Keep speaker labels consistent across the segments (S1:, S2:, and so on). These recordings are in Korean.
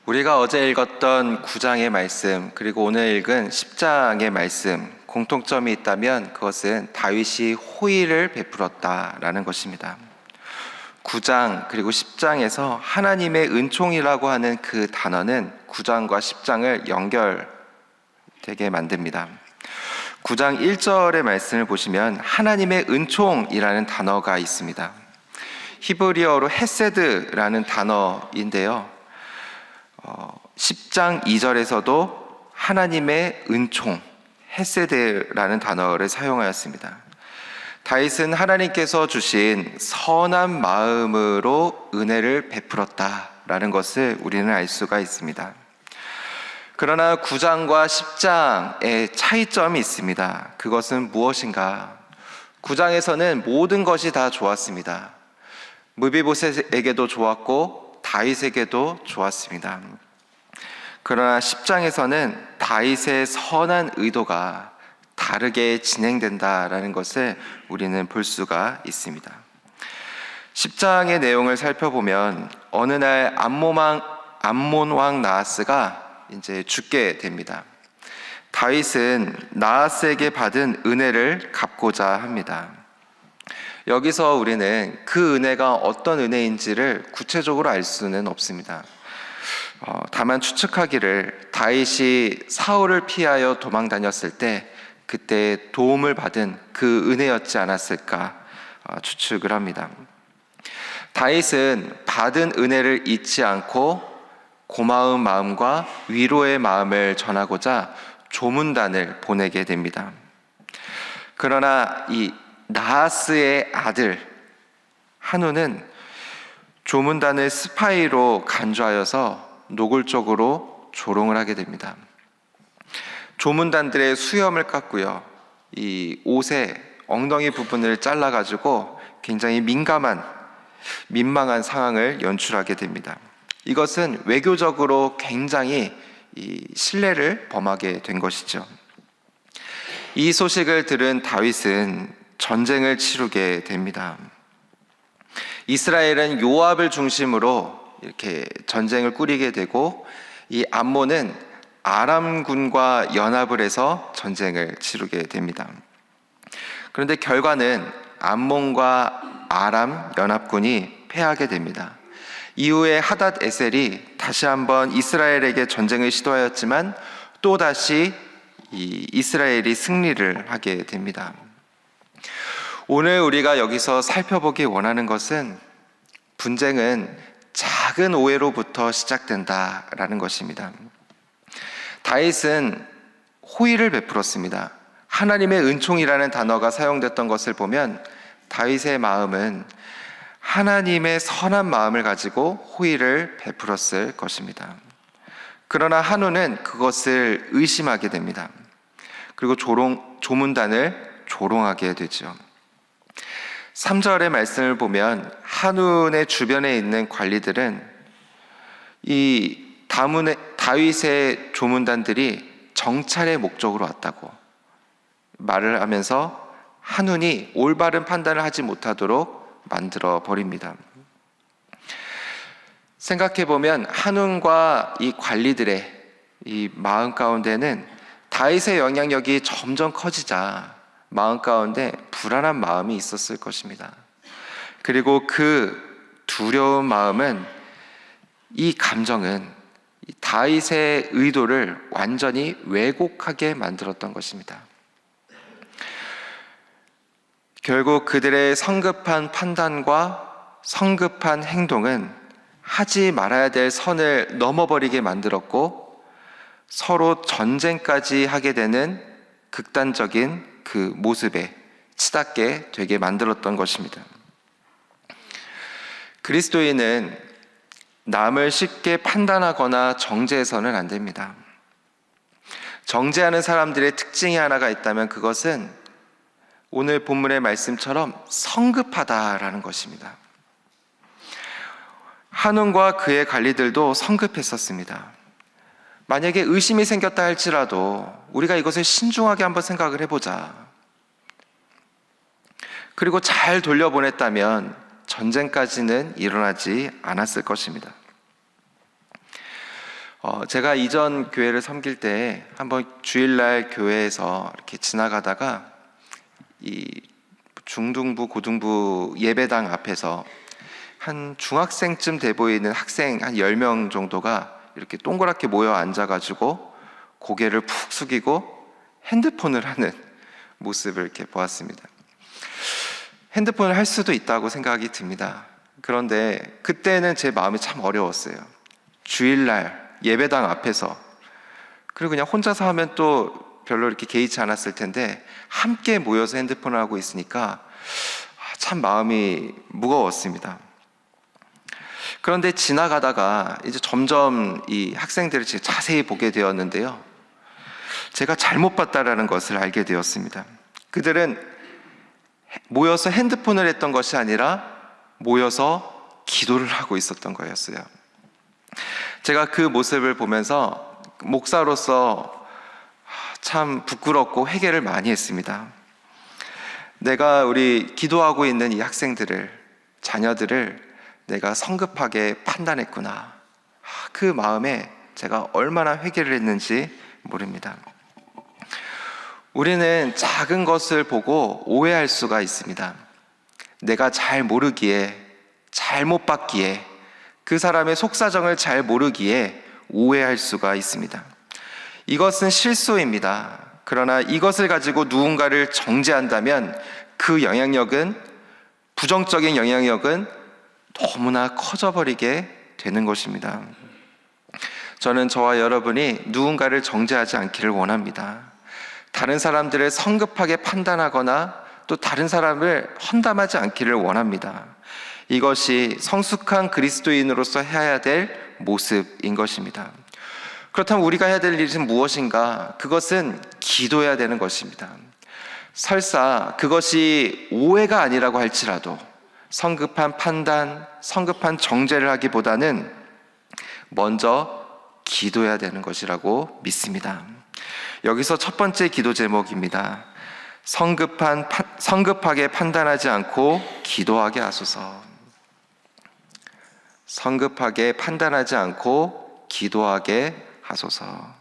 S1: 우리가 어제 읽었던 9장의 말씀, 그리고 오늘 읽은 10장의 말씀, 공통점이 있다면 그것은 다윗이 호의를 베풀었다라는 것입니다. 9장 그리고 10장에서 하나님의 은총이라고 하는 그 단어는 9장과 10장을 연결되게 만듭니다. 9장 1절의 말씀을 보시면 하나님의 은총이라는 단어가 있습니다. 히브리어로 헤세드라는 단어인데요. 10장 2절에서도 하나님의 은총, 헤세드라는 단어를 사용하였습니다. 다윗은 하나님께서 주신 선한 마음으로 은혜를 베풀었다라는 것을 우리는 알 수가 있습니다. 그러나 9장과 10장의 차이점이 있습니다. 그것은 무엇인가? 9장에서는 모든 것이 다 좋았습니다. 무비보셋에게도 좋았고 다윗에게도 좋았습니다. 그러나 10장에서는 다윗의 선한 의도가 다르게 진행된다라는 것을 우리는 볼 수가 있습니다. 10장의 내용을 살펴보면 어느 날 암몬 왕 나하스가 이제 죽게 됩니다. 다윗은 나하스에게 받은 은혜를 갚고자 합니다. 여기서 우리는 그 은혜가 어떤 은혜인지를 구체적으로 알 수는 없습니다. 다만 추측하기를 다윗이 사울을 피하여 도망 다녔을 때 그때 도움을 받은 그 은혜였지 않았을까 추측을 합니다. 다윗은 받은 은혜를 잊지 않고 고마운 마음과 위로의 마음을 전하고자 조문단을 보내게 됩니다. 그러나 이 나하스의 아들 한우는 조문단을 스파이로 간주하여서 노골적으로 조롱을 하게 됩니다. 조문단들의 수염을 깎고요, 이 옷의 엉덩이 부분을 잘라가지고 굉장히 민망한 상황을 연출하게 됩니다. 이것은 외교적으로 굉장히 신뢰를 범하게 된 것이죠. 이 소식을 들은 다윗은 전쟁을 치르게 됩니다. 이스라엘은 요압을 중심으로 이렇게 전쟁을 꾸리게 되고 이 암몬은 아람군과 연합을 해서 전쟁을 치르게 됩니다. 그런데 결과는 암몬과 아람 연합군이 패하게 됩니다. 이후에 하닷 에셀이 다시 한번 이스라엘에게 전쟁을 시도하였지만 또다시 이스라엘이 승리를 하게 됩니다. 오늘 우리가 여기서 살펴보기 원하는 것은 분쟁은 작은 오해로부터 시작된다라는 것입니다. 다윗은 호의를 베풀었습니다. 하나님의 은총이라는 단어가 사용됐던 것을 보면 다윗의 마음은 하나님의 선한 마음을 가지고 호의를 베풀었을 것입니다. 그러나 한우는 그것을 의심하게 됩니다. 그리고 조문단을 조롱하게 되죠. 3절의 말씀을 보면 한운의 주변에 있는 관리들은 이 다윗의 조문단들이 정찰의 목적으로 왔다고 말을 하면서 한운이 올바른 판단을 하지 못하도록 만들어 버립니다. 생각해보면 한운과 이 관리들의 이 마음 가운데는 다윗의 영향력이 점점 커지자 마음 가운데 불안한 마음이 있었을 것입니다. 그리고 그 두려운 마음은, 이 감정은 다윗의 의도를 완전히 왜곡하게 만들었던 것입니다. 결국 그들의 성급한 판단과 성급한 행동은 하지 말아야 될 선을 넘어버리게 만들었고 서로 전쟁까지 하게 되는 극단적인 그 모습에 치닫게 되게 만들었던 것입니다. 그리스도인은 남을 쉽게 판단하거나 정죄해서는 안 됩니다. 정죄하는 사람들의 특징이 하나가 있다면 그것은 오늘 본문의 말씀처럼 성급하다라는 것입니다. 한운과 그의 관리들도 성급했었습니다. 만약에 의심이 생겼다 할지라도 우리가 이것을 신중하게 한번 생각을 해보자. 그리고 잘 돌려보냈다면 전쟁까지는 일어나지 않았을 것입니다. 제가 이전 교회를 섬길 때 한번 주일날 교회에서 이렇게 지나가다가 이 중등부, 고등부 예배당 앞에서 한 중학생쯤 돼 보이는 학생 한 10명 정도가 이렇게 동그랗게 모여 앉아가지고 고개를 푹 숙이고 핸드폰을 하는 모습을 이렇게 보았습니다. 핸드폰을 할 수도 있다고 생각이 듭니다. 그런데 그때는 제 마음이 참 어려웠어요. 주일날 예배당 앞에서, 그리고 그냥 혼자서 하면 또 별로 이렇게 개의치 않았을 텐데 함께 모여서 핸드폰을 하고 있으니까 참 마음이 무거웠습니다. 그런데 지나가다가 이제 점점 이 학생들을 자세히 보게 되었는데요, 제가 잘못 봤다라는 것을 알게 되었습니다. 그들은 모여서 핸드폰을 했던 것이 아니라 모여서 기도를 하고 있었던 거였어요. 제가 그 모습을 보면서 목사로서 참 부끄럽고 회개를 많이 했습니다. 내가 우리 기도하고 있는 이 학생들을, 자녀들을 내가 성급하게 판단했구나. 그 마음에 제가 얼마나 회개를 했는지 모릅니다. 우리는 작은 것을 보고 오해할 수가 있습니다. 내가 잘 모르기에, 잘못 봤기에, 그 사람의 속사정을 잘 모르기에 오해할 수가 있습니다. 이것은 실수입니다. 그러나 이것을 가지고 누군가를 정죄한다면 그 영향력은, 부정적인 영향력은 너무나 커져버리게 되는 것입니다. 저는 저와 여러분이 누군가를 정죄하지 않기를 원합니다. 다른 사람들을 성급하게 판단하거나 또 다른 사람을 험담하지 않기를 원합니다. 이것이 성숙한 그리스도인으로서 해야 될 모습인 것입니다. 그렇다면 우리가 해야 될 일은 무엇인가? 그것은 기도해야 되는 것입니다. 설사 그것이 오해가 아니라고 할지라도 성급한 판단, 성급한 정죄를 하기보다는 먼저 기도해야 되는 것이라고 믿습니다. 여기서 첫 번째 기도 제목입니다. 성급하게 판단하지 않고 기도하게 하소서. 성급하게 판단하지 않고 기도하게 하소서.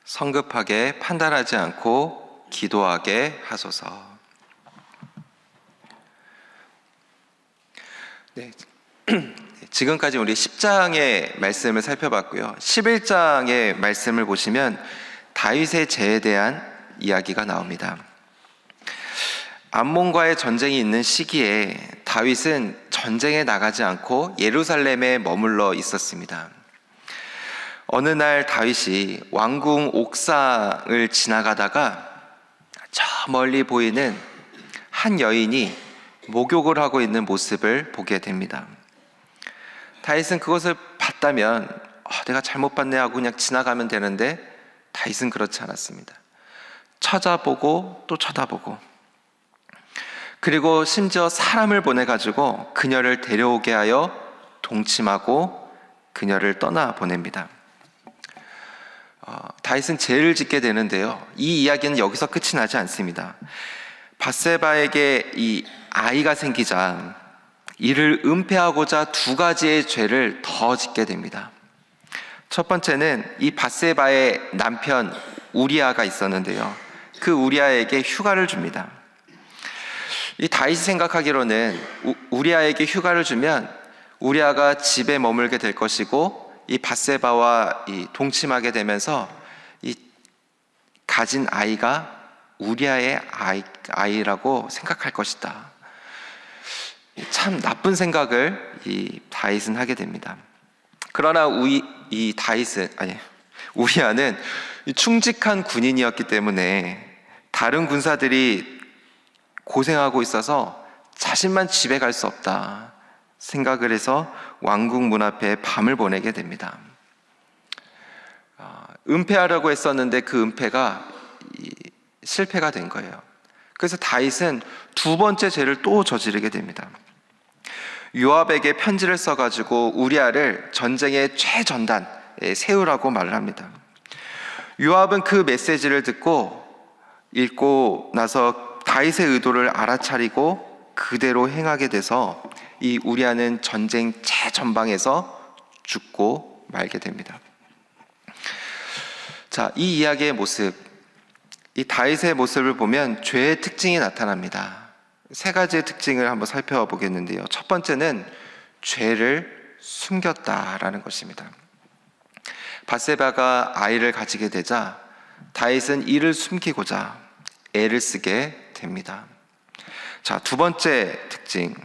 S1: 성급하게 판단하지 않고 기도하게 하소서. 네. 지금까지 우리 10장의 말씀을 살펴봤고요. 11장의 말씀을 보시면 다윗의 죄에 대한 이야기가 나옵니다. 암몬과의 전쟁이 있는 시기에 다윗은 전쟁에 나가지 않고 예루살렘에 머물러 있었습니다. 어느 날 다윗이 왕궁 옥상을 지나가다가 저 멀리 보이는 한 여인이 목욕을 하고 있는 모습을 보게 됩니다. 다윗은 그것을 봤다면 내가 잘못 봤네 하고 그냥 지나가면 되는데 다윗은 그렇지 않았습니다. 찾아보고 또 쳐다보고, 그리고 심지어 사람을 보내가지고 그녀를 데려오게 하여 동침하고 그녀를 떠나 보냅니다. 다윗은 죄를 짓게 되는데요, 이 이야기는 여기서 끝이 나지 않습니다. 밧세바에게 이 아이가 생기자 이를 은폐하고자 두 가지의 죄를 더 짓게 됩니다. 첫 번째는 이 밧세바의 남편 우리아가 있었는데요, 그 우리아에게 휴가를 줍니다. 이 다윗이 생각하기로는 우리아에게 휴가를 주면 우리아가 집에 머물게 될 것이고 이 밧세바와 동침하게 되면서 이 가진 아이가 우리아의 아이라고 생각할 것이다. 참 나쁜 생각을 이 다윗은 하게 됩니다. 그러나 우리아는 충직한 군인이었기 때문에 다른 군사들이 고생하고 있어서 자신만 집에 갈 수 없다 생각을 해서 왕궁 문 앞에 밤을 보내게 됩니다. 은폐하려고 했었는데 그 은폐가 실패가 된 거예요. 그래서 다윗은 두 번째 죄를 또 저지르게 됩니다. 요압에게 편지를 써가지고 우리아를 전쟁의 최전단에 세우라고 말을 합니다. 요압은 그 메시지를 듣고 읽고 나서 다윗의 의도를 알아차리고 그대로 행하게 돼서 이 우리아는 전쟁 최전방에서 죽고 말게 됩니다. 자, 이 이야기의 모습, 이 다윗의 모습을 보면 죄의 특징이 나타납니다. 세 가지의 특징을 한번 살펴보겠는데요. 첫 번째는 죄를 숨겼다라는 것입니다. 밧세바가 아이를 가지게 되자 다윗은 이를 숨기고자 애를 쓰게 됩니다. 자, 두 번째 특징,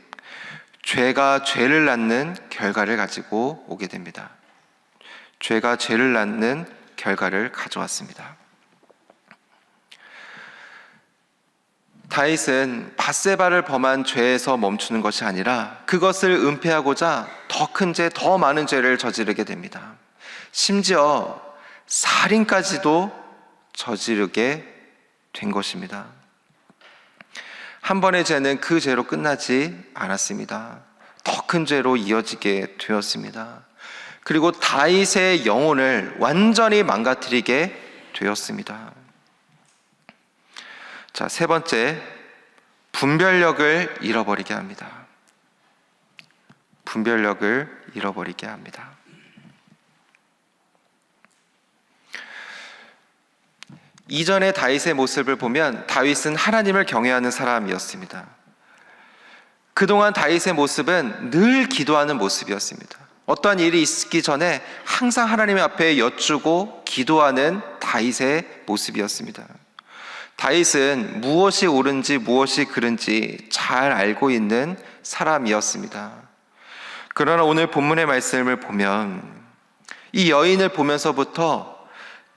S1: 죄가 죄를 낳는 결과를 가지고 오게 됩니다. 죄가 죄를 낳는 결과를 가져왔습니다. 다윗은 밧세바를 범한 죄에서 멈추는 것이 아니라 그것을 은폐하고자 더 큰 죄, 더 많은 죄를 저지르게 됩니다. 심지어 살인까지도 저지르게 된 것입니다. 한 번의 죄는 그 죄로 끝나지 않았습니다. 더 큰 죄로 이어지게 되었습니다. 그리고 다윗의 영혼을 완전히 망가뜨리게 되었습니다. 자, 세 번째, 분별력을 잃어버리게 합니다. 분별력을 잃어버리게 합니다. 이전의 다윗의 모습을 보면 다윗은 하나님을 경외하는 사람이었습니다. 그동안 다윗의 모습은 늘 기도하는 모습이었습니다. 어떠한 일이 있기 전에 항상 하나님 앞에 여쭈고 기도하는 다윗의 모습이었습니다. 다윗은 무엇이 옳은지 무엇이 그른지 잘 알고 있는 사람이었습니다. 그러나 오늘 본문의 말씀을 보면 이 여인을 보면서부터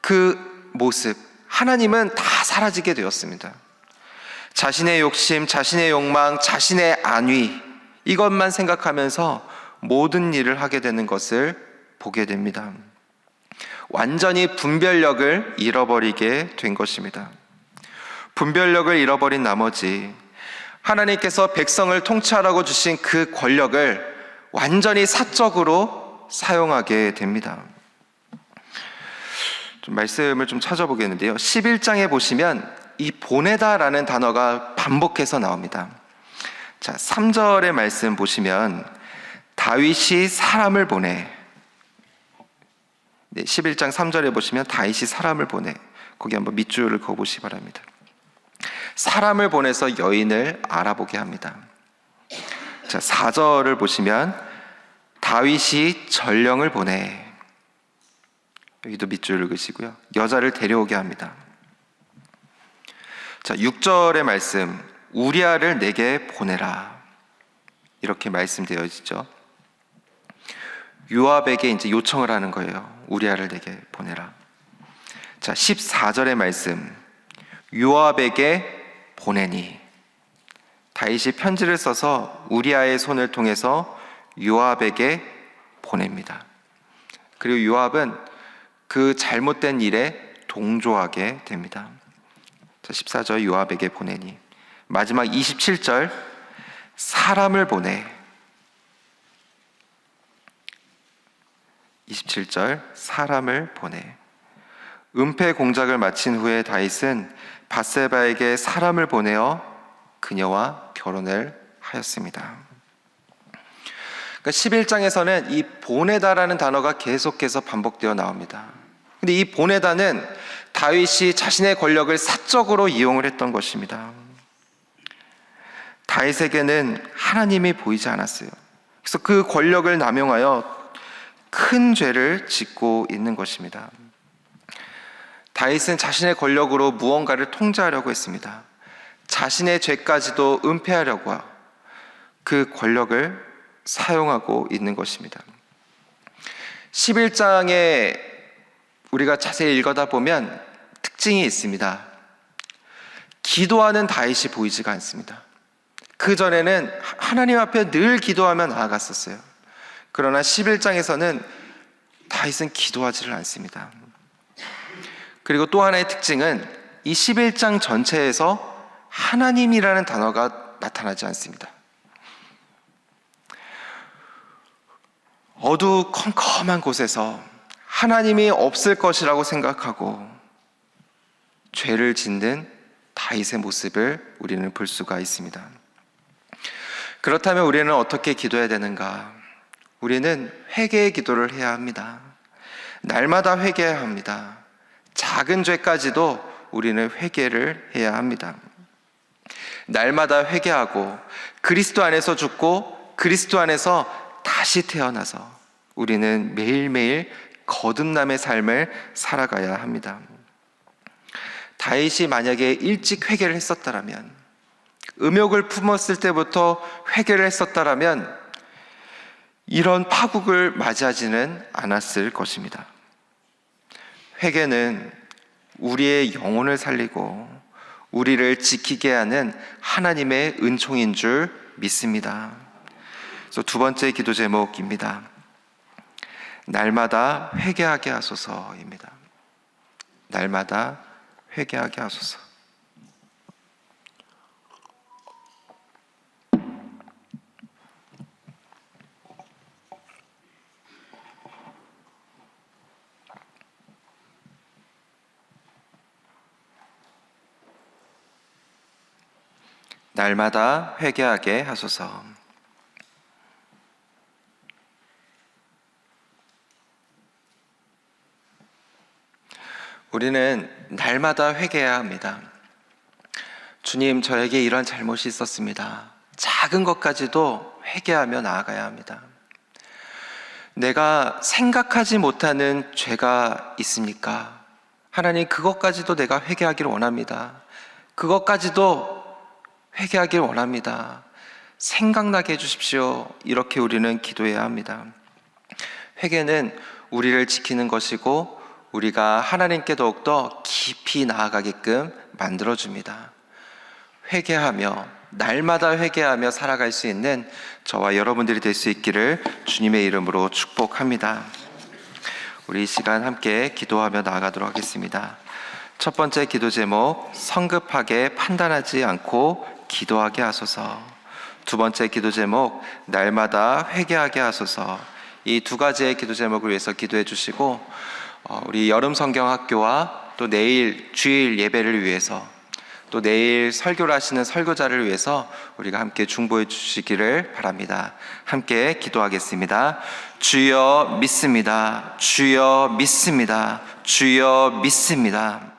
S1: 그 모습, 하나님은 다 사라지게 되었습니다. 자신의 욕심, 자신의 욕망, 자신의 안위, 이것만 생각하면서 모든 일을 하게 되는 것을 보게 됩니다. 완전히 분별력을 잃어버리게 된 것입니다. 분별력을 잃어버린 나머지 하나님께서 백성을 통치하라고 주신 그 권력을 완전히 사적으로 사용하게 됩니다. 좀 말씀을 좀 찾아보겠는데요. 11장에 보시면 이 보내다라는 단어가 반복해서 나옵니다. 자, 3절의 말씀 보시면 다윗이 사람을 보내. 네, 11장 3절에 보시면 다윗이 사람을 보내. 거기 한번 밑줄을 그어보시기 바랍니다. 사람을 보내서 여인을 알아보게 합니다. 자, 4절을 보시면 다윗이 전령을 보내. 여기도 밑줄을 그으시고요. 여자를 데려오게 합니다. 자, 6절의 말씀, 우리아를 내게 보내라. 이렇게 말씀되어지죠. 요압에게 이제 요청을 하는 거예요. 우리아를 내게 보내라. 자, 14절의 말씀, 요압에게 보내니. 다윗이 편지를 써서 우리아의 손을 통해서 요압에게 보냅니다. 그리고 요압은 그 잘못된 일에 동조하게 됩니다. 자, 14절 요압에게 보내니. 마지막 27절 사람을 보내. 27절 사람을 보내. 은폐 공작을 마친 후에 다윗은 밧세바에게 사람을 보내어 그녀와 결혼을 하였습니다. 그러니까 11장에서는 이 보내다라는 단어가 계속해서 반복되어 나옵니다. 근데 이 보내다는 다윗이 자신의 권력을 사적으로 이용을 했던 것입니다. 다윗에게는 하나님이 보이지 않았어요. 그래서 그 권력을 남용하여 큰 죄를 짓고 있는 것입니다. 다윗은 자신의 권력으로 무언가를 통제하려고 했습니다. 자신의 죄까지도 은폐하려고 그 권력을 사용하고 있는 것입니다. 11장에 우리가 자세히 읽어다 보면 특징이 있습니다. 기도하는 다윗이 보이지가 않습니다. 그 전에는 하나님 앞에 늘 기도하며 나아갔었어요. 그러나 11장에서는 다윗은 기도하지를 않습니다. 그리고 또 하나의 특징은 이 11장 전체에서 하나님이라는 단어가 나타나지 않습니다. 어두컴컴한 곳에서 하나님이 없을 것이라고 생각하고 죄를 짓는 다윗의 모습을 우리는 볼 수가 있습니다. 그렇다면 우리는 어떻게 기도해야 되는가? 우리는 회개의 기도를 해야 합니다. 날마다 회개해야 합니다. 작은 죄까지도 우리는 회개를 해야 합니다. 날마다 회개하고 그리스도 안에서 죽고 그리스도 안에서 다시 태어나서 우리는 매일매일 거듭남의 삶을 살아가야 합니다. 다윗이 만약에 일찍 회개를 했었다라면, 음욕을 품었을 때부터 회개를 했었다라면 이런 파국을 맞이하지는 않았을 것입니다. 회개는 우리의 영혼을 살리고 우리를 지키게 하는 하나님의 은총인 줄 믿습니다. 그래서 두 번째 기도 제목입니다. 날마다 회개하게 하소서입니다. 날마다 회개하게 하소서. 날마다 회개하게 하소서. 우리는 날마다 회개해야 합니다. 주님, 저에게 이런 잘못이 있었습니다. 작은 것까지도 회개하며 나아가야 합니다. 내가 생각하지 못하는 죄가 있습니까? 하나님, 그것까지도 내가 회개하기를 원합니다. 그것까지도 회개하길 원합니다. 생각나게 해주십시오. 이렇게 우리는 기도해야 합니다. 회개는 우리를 지키는 것이고 우리가 하나님께 더욱더 깊이 나아가게끔 만들어줍니다. 회개하며 날마다 회개하며 살아갈 수 있는 저와 여러분들이 될 수 있기를 주님의 이름으로 축복합니다. 우리 이 시간 함께 기도하며 나아가도록 하겠습니다. 첫 번째 기도 제목, 성급하게 판단하지 않고 기도하게 하소서. 두 번째 기도 제목, 날마다 회개하게 하소서. 이 두 가지의 기도 제목을 위해서 기도해 주시고 우리 여름 성경학교와 또 내일 주일 예배를 위해서 또 내일 설교를 하시는 설교자를 위해서 우리가 함께 중보해 주시기를 바랍니다. 함께 기도하겠습니다. 주여 믿습니다. 주여 믿습니다. 주여 믿습니다.